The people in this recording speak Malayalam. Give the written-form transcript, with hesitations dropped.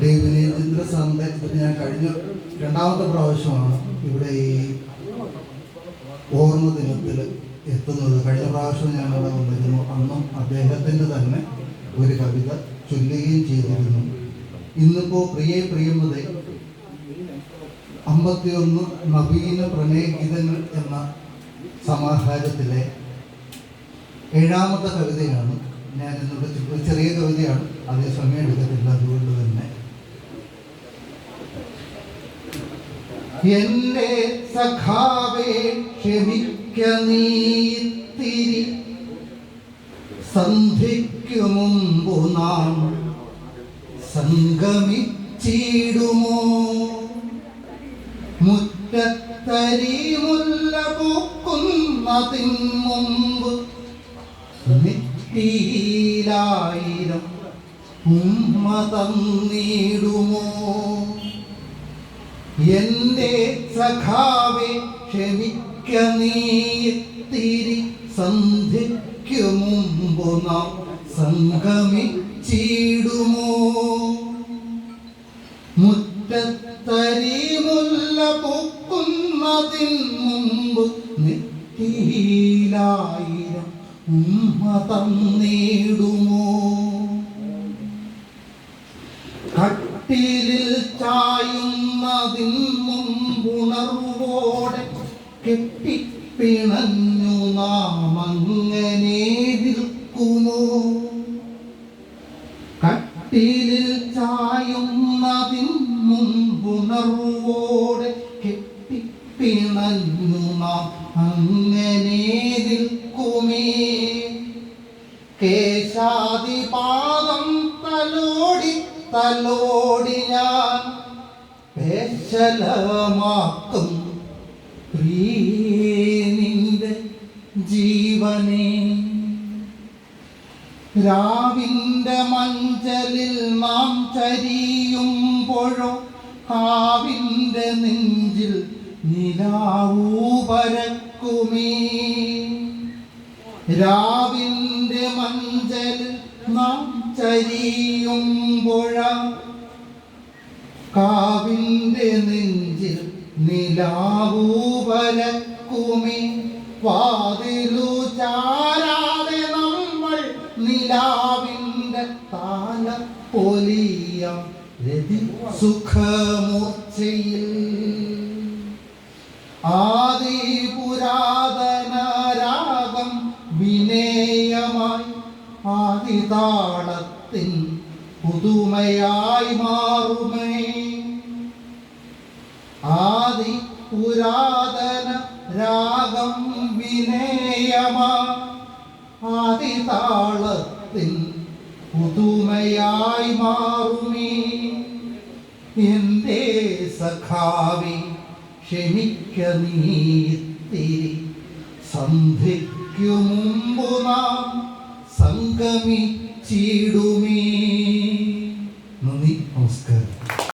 വിനീന്ദ്ര സാറിൻ്റെ ഞാൻ കഴിഞ്ഞ രണ്ടാമത്തെ പ്രാവശ്യമാണ് ഇവിടെ ഈ ഓർമ്മ ദിനത്തിൽ എത്തുന്നത്. കഴിഞ്ഞ പ്രാവശ്യം ഞാൻ അവിടെ വന്നിരുന്നു. അന്നും അദ്ദേഹത്തിൻ്റെ തന്നെ ഒരു കവിത ചൊല്ലുകയും ചെയ്തിരുന്നു. ഇന്നിപ്പോൾ പ്രിയമതേ 51 നവീന പ്രണയഗീതങ്ങൾ എന്ന സമാഹാരത്തിലെ 7ാമത്തെ കവിതയാണ് ഞാൻ ഇന്നിവിടെ. ചെറിയ കവിതയാണ്, അതേ സമയം എടുക്കത്തില്ല. അതുകൊണ്ട് തന്നെ എന്റെ സഖാവേ ക്ഷമിക്ക നീത്തിരി, സന്ധ്യയ്ക്കു മുമ്പു നാം സംഗമിച്ചിടുമോ? മുറ്റത്തരി മുല്ല പൂക്കുന്നതിൻ മുമ്പ് നെറ്റിയിലായിരം ഉമ്മ തന്നിടുമോ? എന്റെ സഖാവേ ക്ഷമിക്ക നീത്തിരി, സന്ധ്യയ്ക്കു മുമ്പു നാം സംഗമിച്ചിടുമോ? മുറ്റത്തരി മുല്ല പൂക്കുന്നതിൻ മുമ്പ് നെറ്റിയിലായിരം ഉമ്മ തന്നിടുമോ? കട്ടിലിൽ ചായുന്നതിൻ മുമ്പുണർവോടെ കെട്ടിപ്പിണഞ്ഞു നാം അങ്ങനെ നിൽക്കുമോ? കട്ടിലിൽ ചായുന്നതിൻ മുമ്പുണർവോടെ കെട്ടിപ്പിണഞ്ഞു നാം അങ്ങനെ നിൽക്കുമേ? കേശാദിപാദം തലോടി ഞാൻ പേശലമാക്കും പ്രിയനിന്റെ ജീവനെ. രാവിന്റെ മഞ്ചലിൽ നാം ചരിയുമ്പോഴോ കാവിന്റെ നെഞ്ചിൽ നിലാവൂ പരക്കുമേ? രാവിന്റെ മഞ്ചലിൽ നാം ചരിയുമ്പോഴ കാവിന്റെ നെഞ്ചിൽ നിലാവൂ പരക്കുമേ? വാതിലു ചാരാതെ നമ്മൾ നിലാവിന്റെ താല പൊലിയാം രതി സുഖമൂർച്ചയിൽ. ആദി പുരാതന രാഗം വിനയമായി ആദിതാളത്തിൻ പുതുമയായി മാറുമേ? ആദി പുരാതന രാഗം വിനയമായി ആദിതാളത്തിൻ പുതുമയായി മാറുമേ? എന്റെ സഖാവേ ക്ഷമിക്ക നീത്തിരി, സന്ധ്യയ്ക്കു മുമ്പു നാം സംഗമിച്ചിടുമേ. നന്ദി, നമസ്കാരം.